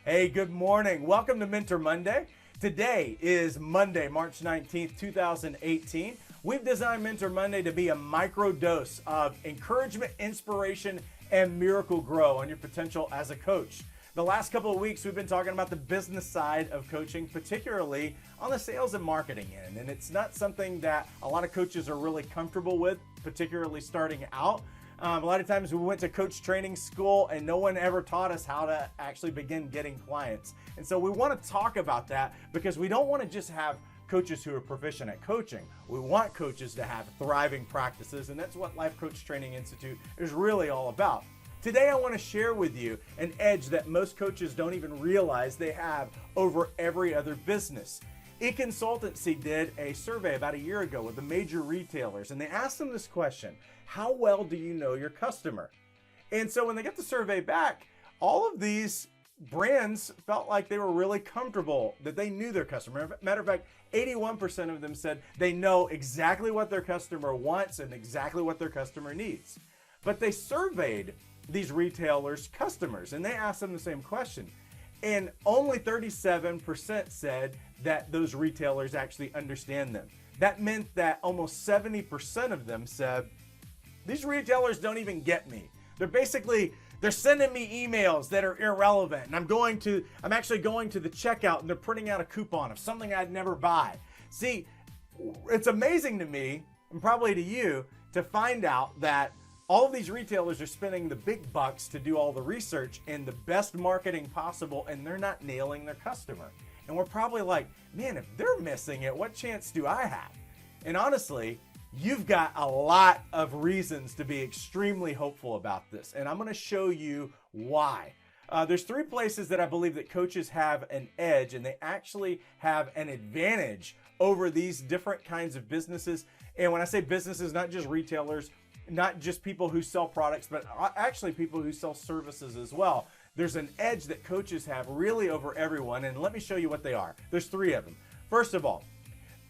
Hey, good morning. Welcome to Mentor Monday. Today is Monday, March 19th, 2018. We've designed Mentor Monday to be a micro dose of encouragement, inspiration, and miracle grow on your potential as a coach. The last couple of weeks, we've been talking about the business side of coaching, particularly on the sales and marketing end. And it's not something that a lot of coaches are really comfortable with, particularly starting out. A lot of times we went to coach training school and no one ever taught us how to actually begin getting clients. And so we want to talk about that because we don't want to just have coaches who are proficient at coaching. We want coaches to have thriving practices, and that's what Life Coach Training Institute is really all about. Today I want to share with you an edge that most coaches don't even realize they have over every other business. eConsultancy did a survey about a year ago with the major retailers, and they asked them this question: how well do you know your customer? And so when they get the survey back, all of these brands felt like they were really comfortable that they knew their customer. Matter of fact, 81% of them said they know exactly what their customer wants and exactly what their customer needs. But they surveyed these retailers' customers and they asked them the same question. And only 37% said that those retailers actually understand them. That meant that almost 70% of them said, these retailers don't even get me. They're sending me emails that are irrelevant. And I'm actually going to the checkout and they're printing out a coupon of something I'd never buy. See, it's amazing to me, and probably to you, to find out that all of these retailers are spending the big bucks to do all the research and the best marketing possible, and they're not nailing their customer. And we're probably like, man, if they're missing it, what chance do I have? And honestly, you've got a lot of reasons to be extremely hopeful about this, and I'm going to show you why. There's three places that I believe that coaches have an edge, and they actually have an advantage over these different kinds of businesses. And when I say businesses, not just retailers, not just people who sell products, but actually people who sell services as well. There's an edge that coaches have really over everyone, and let me show you what they are. There's three of them. First of all,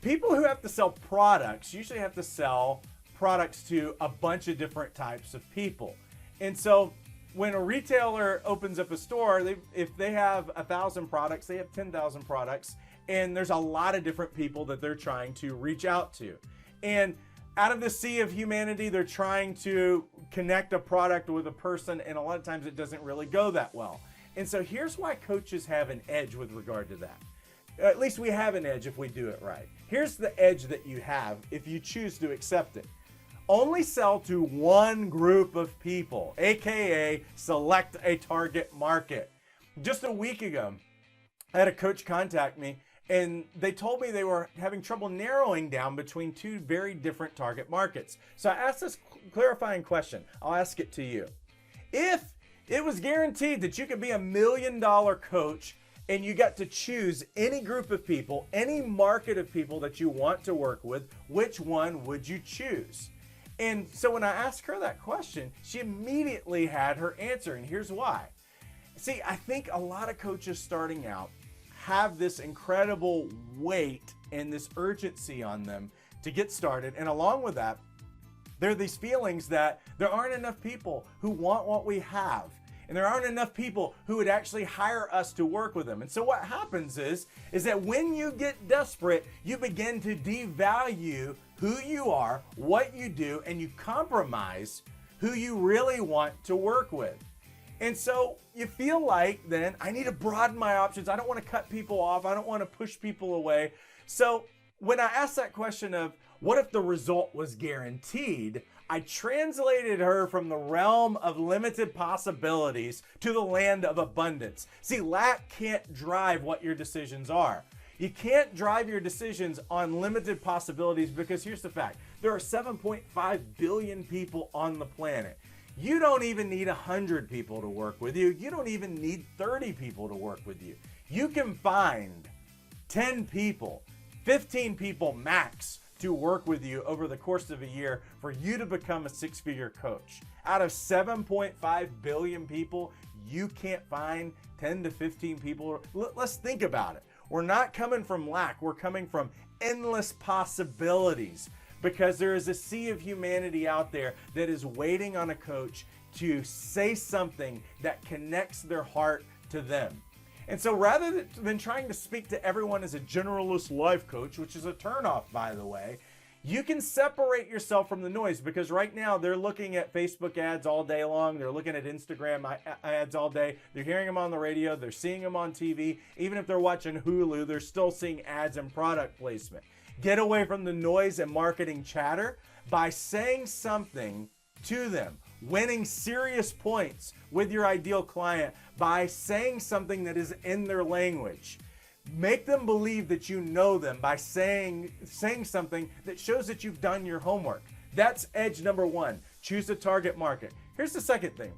people who have to sell products usually have to sell products to a bunch of different types of people. And so when a retailer opens up a store, if they have 1,000 products, they have 10,000 products, and there's a lot of different people that they're trying to reach out to. And out of the sea of humanity, they're trying to connect a product with a person, and a lot of times it doesn't really go that well. And so here's why coaches have an edge with regard to that. At least we have an edge if we do it right. Here's the edge that you have if you choose to accept it. Only sell to one group of people, aka select a target market. Just a week ago, I had a coach contact me, and they told me they were having trouble narrowing down between two very different target markets. So I asked this clarifying question. I'll ask it to you. If it was guaranteed that you could be $1 million coach and you got to choose any group of people, any market of people that you want to work with, which one would you choose? And so when I asked her that question, she immediately had her answer, and here's why. See, I think a lot of coaches starting out have this incredible weight and this urgency on them to get started. And along with that, there are these feelings that there aren't enough people who want what we have. And there aren't enough people who would actually hire us to work with them. And so what happens is that when you get desperate, you begin to devalue who you are, what you do, and you compromise who you really want to work with. And so you feel like then I need to broaden my options. I don't want to cut people off. I don't want to push people away. So when I asked that question of what if the result was guaranteed, I translated her from the realm of limited possibilities to the land of abundance. See, lack can't drive what your decisions are. You can't drive your decisions on limited possibilities because here's the fact. There are 7.5 billion people on the planet. You don't even need 100 people to work with you. You don't even need 30 people to work with you. You can find 10 people, 15 people max to work with you over the course of a year for you to become a six-figure coach. Out of 7.5 billion people, you can't find 10 to 15 people. Let's think about it. We're not coming from lack. We're coming from endless possibilities, because there is a sea of humanity out there that is waiting on a coach to say something that connects their heart to them. And so rather than trying to speak to everyone as a generalist life coach, which is a turnoff, by the way, you can separate yourself from the noise, because right now they're looking at Facebook ads all day long. They're looking at Instagram ads all day. They're hearing them on the radio. They're seeing them on TV. Even if they're watching Hulu, they're still seeing ads and product placement. Get away from the noise and marketing chatter by saying something to them, winning serious points with your ideal client by saying something that is in their language. Make them believe that you know them by saying something that shows that you've done your homework. That's edge number one. Choose a target market. Here's the second thing.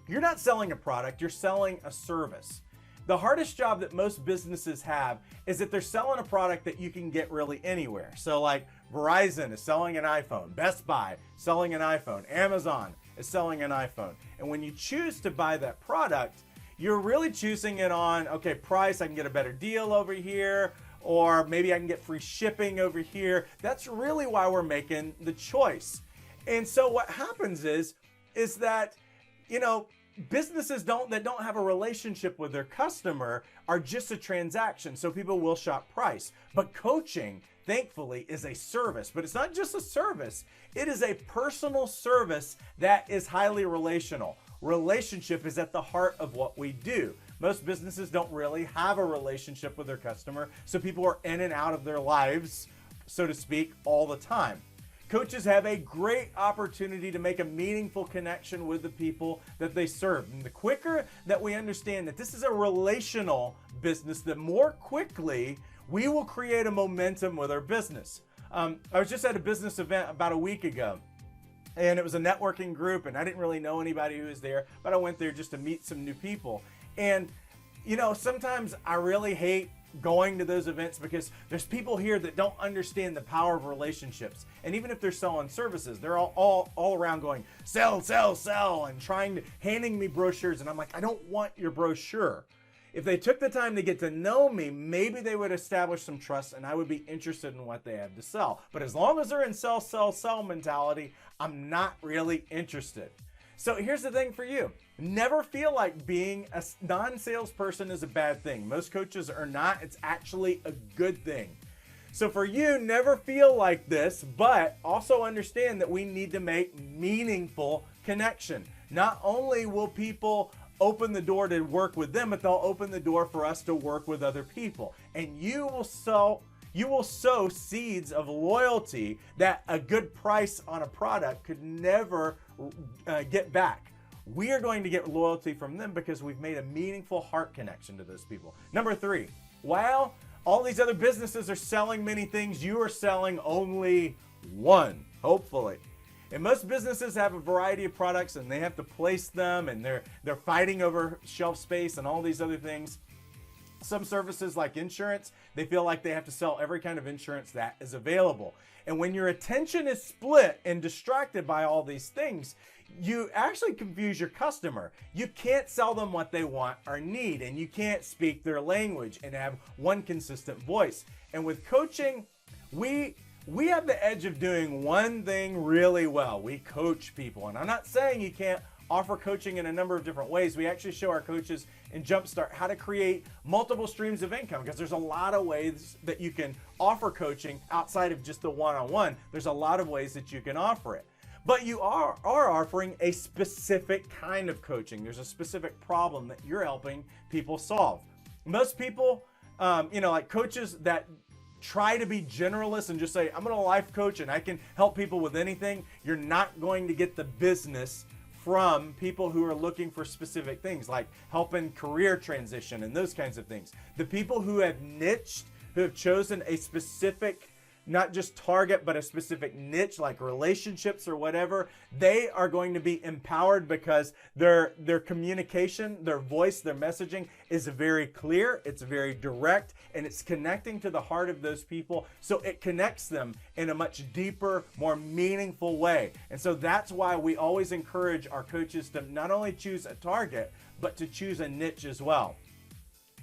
You're not selling a product, you're selling a service. The hardest job that most businesses have is that they're selling a product that you can get really anywhere. So like Verizon is selling an iPhone, Best Buy selling an iPhone, Amazon is selling an iPhone. And when you choose to buy that product, you're really choosing it on, okay, price, I can get a better deal over here, or maybe I can get free shipping over here. That's really why we're making the choice. And so what happens is that, businesses that don't have a relationship with their customer are just a transaction. So people will shop price. But coaching, thankfully, is a service. But it's not just a service. It is a personal service that is highly relational. Relationship is at the heart of what we do. Most businesses don't really have a relationship with their customer, so people are in and out of their lives, so to speak, all the time. Coaches have a great opportunity to make a meaningful connection with the people that they serve. And the quicker that we understand that this is a relational business, the more quickly we will create a momentum with our business. I was just at a business event about a week ago. And it was a networking group, and I didn't really know anybody who was there, but I went there just to meet some new people. And, sometimes I really hate going to those events because there's people here that don't understand the power of relationships. And even if they're selling services, they're all around going, sell, sell, sell, and handing me brochures. And I'm like, I don't want your brochure. If they took the time to get to know me, maybe they would establish some trust and I would be interested in what they have to sell. But as long as they're in sell, sell, sell mentality, I'm not really interested. So here's the thing for you. Never feel like being a non-salesperson is a bad thing. Most coaches are not. It's actually a good thing. So for you, never feel like this, but also understand that we need to make meaningful connection. Not only will people open the door to work with them, but they'll open the door for us to work with other people. And you will sow seeds of loyalty that a good price on a product could never get back. We are going to get loyalty from them because we've made a meaningful heart connection to those people. Number three, while all these other businesses are selling many things, you are selling only one, hopefully. And most businesses have a variety of products and they have to place them, and they're fighting over shelf space and all these other things. Some services like insurance, they feel like they have to sell every kind of insurance that is available. And when your attention is split and distracted by all these things, you actually confuse your customer. You can't sell them what they want or need, and you can't speak their language and have one consistent voice. And with coaching, we have the edge of doing one thing really well. We coach people. And I'm not saying you can't offer coaching in a number of different ways. We actually show our coaches in Jumpstart how to create multiple streams of income, because there's a lot of ways that you can offer coaching outside of just the one-on-one. There's a lot of ways that you can offer it. But you are offering a specific kind of coaching. There's a specific problem that you're helping people solve. Most people, like coaches that try to be generalists and just say, I'm going to life coach and I can help people with anything, you're not going to get the business from people who are looking for specific things like helping career transition and those kinds of things. The people who have niched, who have chosen a specific, not just target, but a specific niche like relationships or whatever, they are going to be empowered because their communication, their voice, their messaging is very clear, it's very direct, and it's connecting to the heart of those people. So it connects them in a much deeper, more meaningful way. And so that's why we always encourage our coaches to not only choose a target, but to choose a niche as well.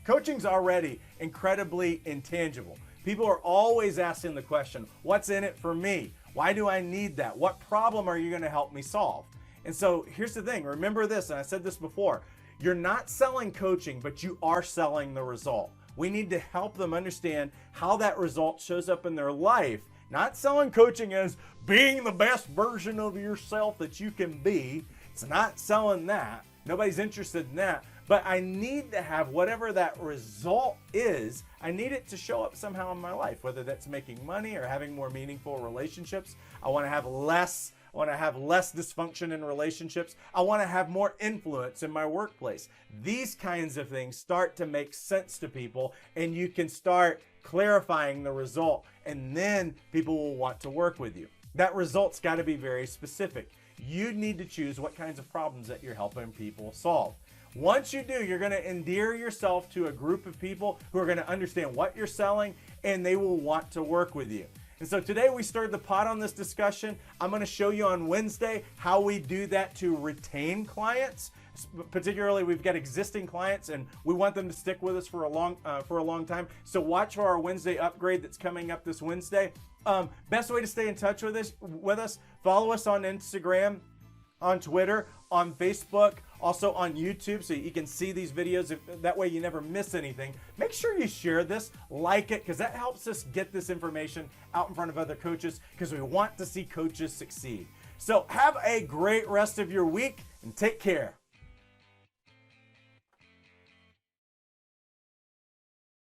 Coaching's already incredibly intangible. People are always asking the question, what's in it for me? Why do I need that? What problem are you going to help me solve? And so here's the thing. Remember this, and I said this before. You're not selling coaching, but you are selling the result. We need to help them understand how that result shows up in their life. Not selling coaching as being the best version of yourself that you can be. It's not selling that. Nobody's interested in that. But I need to have whatever that result is, I need it to show up somehow in my life, whether that's making money or having more meaningful relationships. I want to have less dysfunction in relationships. I want to have more influence in my workplace. These kinds of things start to make sense to people, and you can start clarifying the result, and then people will want to work with you. That result's got to be very specific. You need to choose what kinds of problems that you're helping people solve. Once you do, you're going to endear yourself to a group of people who are going to understand what you're selling, and they will want to work with you. And so today we stirred the pot on this discussion. I'm going to show you on Wednesday how we do that to retain clients. Particularly, we've got existing clients, and we want them to stick with us for a long time. So watch for our Wednesday upgrade that's coming up this Wednesday. Best way to stay in touch with us, follow us on Instagram, on Twitter, on Facebook, also on YouTube, so you can see these videos. That way you never miss anything. Make sure you share this, like it, because that helps us get this information out in front of other coaches, because we want to see coaches succeed. So have a great rest of your week, and take care.